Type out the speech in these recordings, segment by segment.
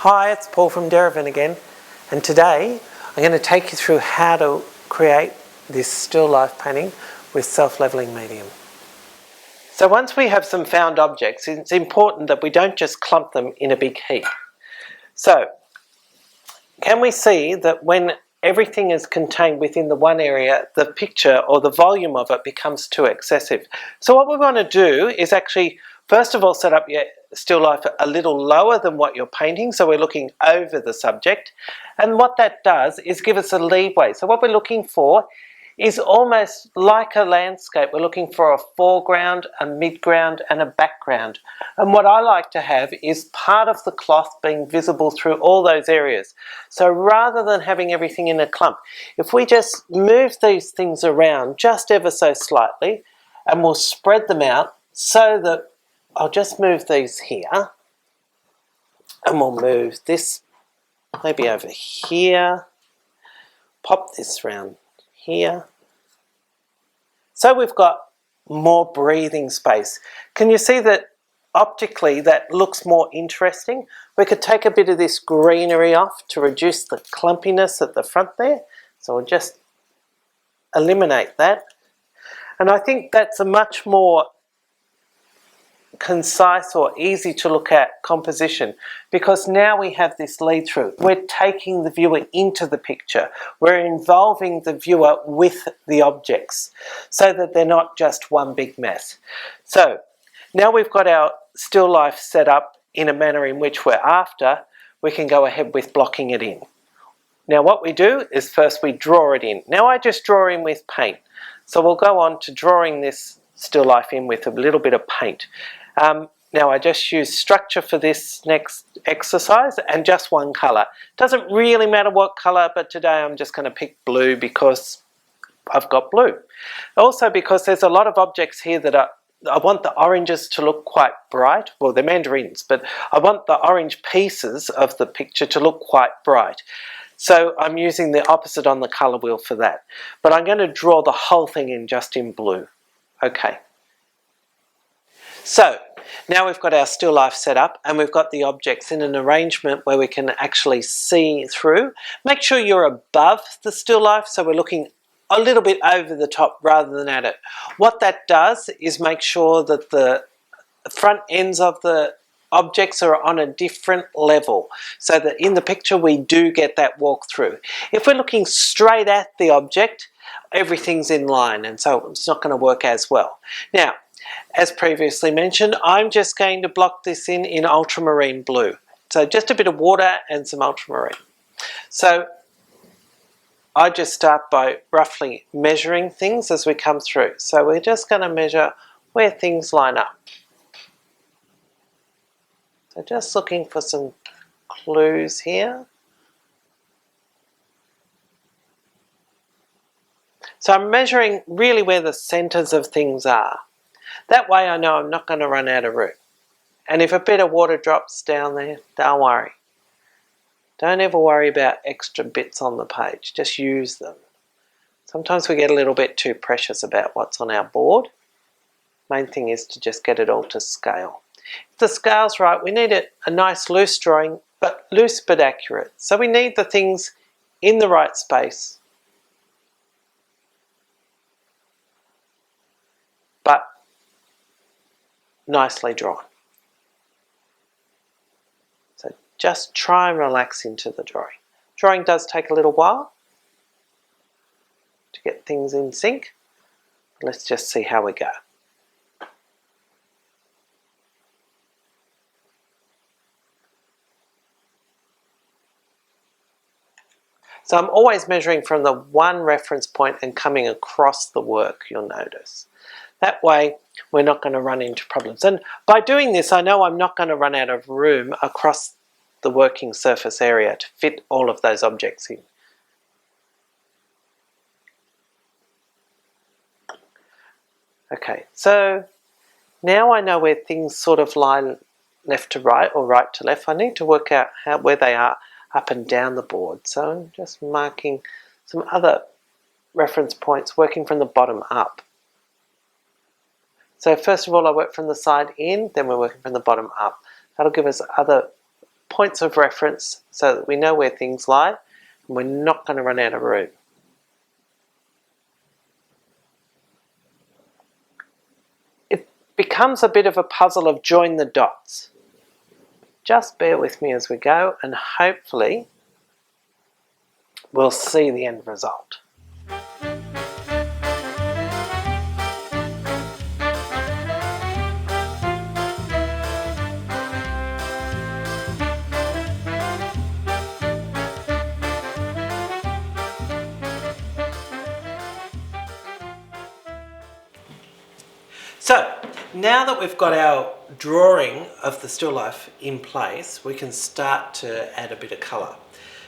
Hi, it's Paul from Derivan again, and today I'm going to take you through how to create this still life painting with self-leveling medium. So once we have some found objects, it's important that we don't just clump them in a big heap. So can we see that when everything is contained within the one area, the picture or the volume of it becomes too excessive? So what we want to do is actually first of all set up your still life a little lower than what you're painting, so we're looking over the subject, and what that does is give us a leeway. So what we're looking for is almost like a landscape. We're looking for a foreground, a midground and a background, and what I like to have is part of the cloth being visible through all those areas. So rather than having everything in a clump, if we just move these things around just ever so slightly, and we'll spread them out so that I'll just move these here, and we'll move this maybe over here, pop this round here. So we've got more breathing space. Can you see that optically that looks more interesting? We could take a bit of this greenery off to reduce the clumpiness at the front there. So we'll just eliminate that. And I think that's a much more concise or easy to look at composition, because now we have this lead through. We're taking the viewer into the picture. We're involving the viewer with the objects so that they're not just one big mess. So now we've got our still life set up in a manner in which we're after, we can go ahead with blocking it in. Now what we do is first we draw it in. Now I just draw in with paint. So we'll go on to drawing this still life in with a little bit of paint. Now I just use structure for this next exercise and just one colour. Doesn't really matter what colour, but today I'm just going to pick blue because I've got blue. Also because there's a lot of objects here that I want the oranges to look quite bright. Well, they're mandarins, but I want the orange pieces of the picture to look quite bright. So I'm using the opposite on the colour wheel for that. But I'm going to draw the whole thing in just in blue. Okay. So now we've got our still life set up and we've got the objects in an arrangement where we can actually see through. Make sure you're above the still life, so we're looking a little bit over the top rather than at it. What that does is make sure that the front ends of the objects are on a different level, so that in the picture we do get that walk through. If we're looking straight at the object, everything's in line, and so it's not going to work as well. Now, as previously mentioned, I'm just going to block this in ultramarine blue. So just a bit of water and some ultramarine. So I just start by roughly measuring things as we come through. So we're just going to measure where things line up. So just looking for some clues here. So I'm measuring really where the centres of things are. That way I know I'm not going to run out of room. And if a bit of water drops down there, don't worry. Don't ever worry about extra bits on the page. Just use them. Sometimes we get a little bit too precious about what's on our board. Main thing is to just get it all to scale. If the scale's right, we need a nice loose drawing, but loose but accurate. So we need the things in the right space, but nicely drawn. So just try and relax into the drawing. Drawing does take a little while to get things in sync. Let's just see how we go. So I'm always measuring from the one reference point and coming across the work, you'll notice. That way we're not going to run into problems. And by doing this, I know I'm not going to run out of room across the working surface area to fit all of those objects in. Okay, so now I know where things sort of lie left to right or right to left. I need to work out where they are up and down the board. So I'm just marking some other reference points working from the bottom up. So first of all I work from the side in, then we're working from the bottom up. That'll give us other points of reference so that we know where things lie and we're not going to run out of room. It becomes a bit of a puzzle of join the dots. Just bear with me as we go and hopefully we'll see the end result. So, now that we've got our drawing of the still life in place, we can start to add a bit of colour.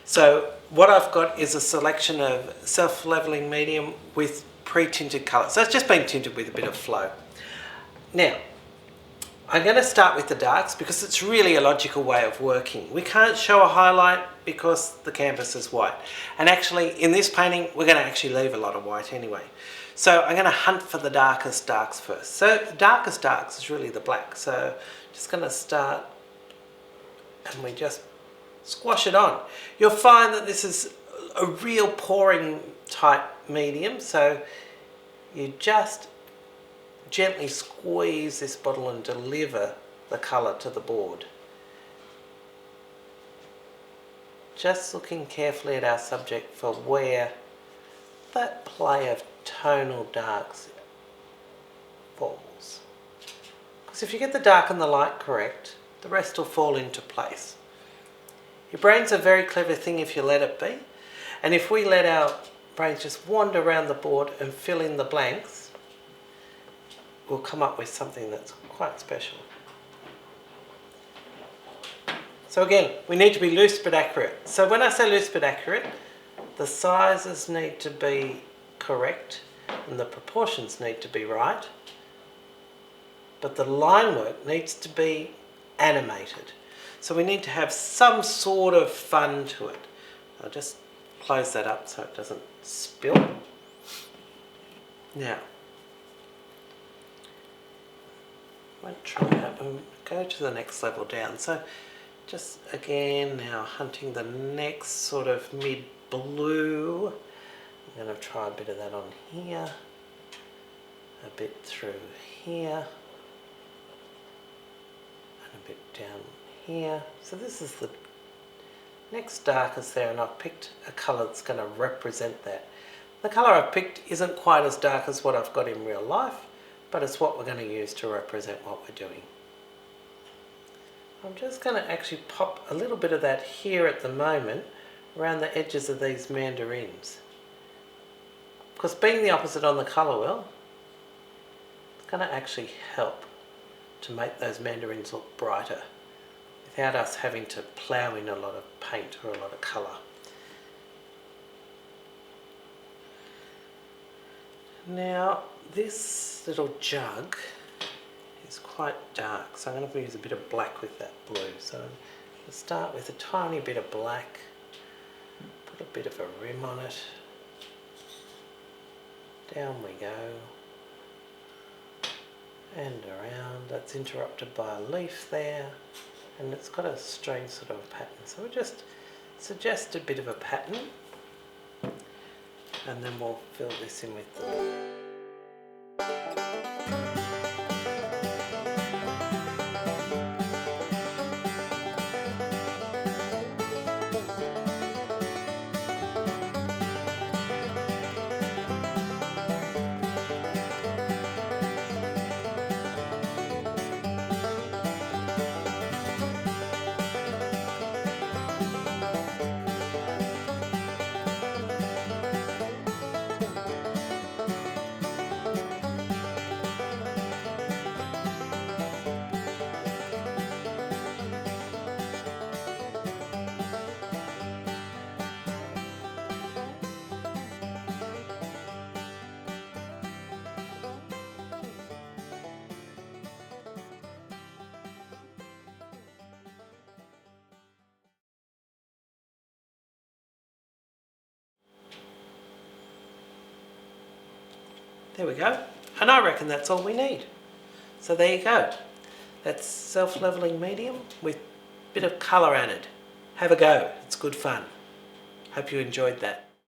So, what I've got is a selection of self-leveling medium with pre-tinted colour. So, it's just been tinted with a bit of flow. Now, I'm going to start with the darks because it's really a logical way of working. We can't show a highlight because the canvas is white. And actually, in this painting, we're going to actually leave a lot of white anyway. So I'm going to hunt for the darkest darks first. So the darkest darks is really the black. So just going to start and we just squash it on. You'll find that this is a real pouring type medium. So you just gently squeeze this bottle and deliver the colour to the board. Just looking carefully at our subject for where that play of tonal darks falls. Because if you get the dark and the light correct, the rest will fall into place. Your brain's a very clever thing if you let it be. And if we let our brains just wander around the board and fill in the blanks, we'll come up with something that's quite special. So again, we need to be loose but accurate. So when I say loose but accurate, the sizes need to be correct and the proportions need to be right, but the line work needs to be animated. So we need to have some sort of fun to it. I'll just close that up so it doesn't spill. Now, I might try that and go to the next level down. So just again now hunting the next sort of mid blue. I'm going to try a bit of that on here, a bit through here, and a bit down here. So this is the next darkest there, and I've picked a colour that's going to represent that. The colour I've picked isn't quite as dark as what I've got in real life, but it's what we're going to use to represent what we're doing. I'm just going to actually pop a little bit of that here at the moment around the edges of these mandarins. Because being the opposite on the colour wheel, it's going to actually help to make those mandarins look brighter without us having to plough in a lot of paint or a lot of colour. Now this little jug is quite dark, so I'm going to use a bit of black with that blue. So I'll start with a tiny bit of black, put a bit of a rim on it, down we go, and around. That's interrupted by a leaf there, and it's got a strange sort of pattern. So we'll just suggest a bit of a pattern, and then we'll fill this in with the There we go, and I reckon that's all we need. So there you go. That's self-leveling medium with bit of colour added. Have a go, it's good fun. Hope you enjoyed that.